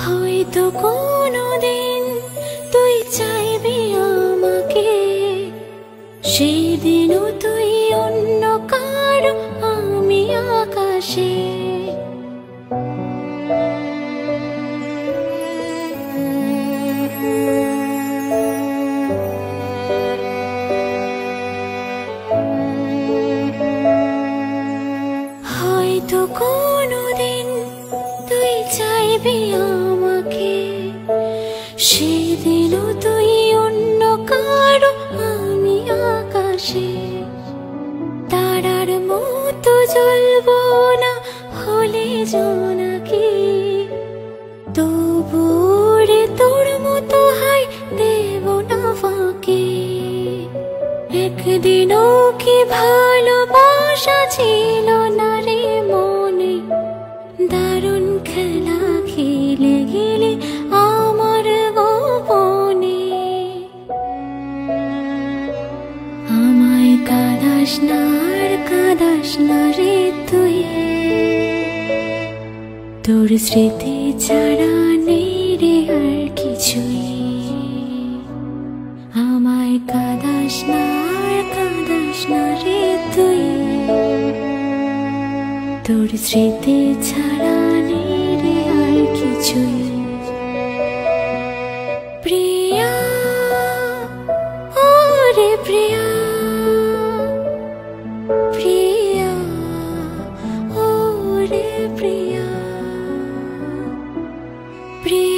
হয়তো কোনোদিন তুই চাইবি আমাকে, সেদিনও তুই অন্য কারো, আমি আকাশে। হয়তো কোনোদিন তুই চাইবি আমাকে, সেদিনও তুই অন্য কারো, আমি আকাশে। তারার মতো জ্বলবো না হলে জোনাকি, তবু রে তোর মতো হাই দেব না ফাঁকি। একদিনও কি ভালোবাসা ছিল না রে মনে, দারুণ খেলা খেলে গেলে আমার গোপনে। আমায় কাঁদাস না আর কাঁদাস না রে তুই, তোর স্মৃতি ছাড়া নেই রে আর কিছুই। আমায় কাঁদাস না আর কাঁদাস না রে তুই, তোর স্মৃতি ছাড়া নেই রে আর কিছুই। প্রিয়া, ও রে প্রিয়া, প্রিয়া, ও রে প্রিয়া, প্রিয়া।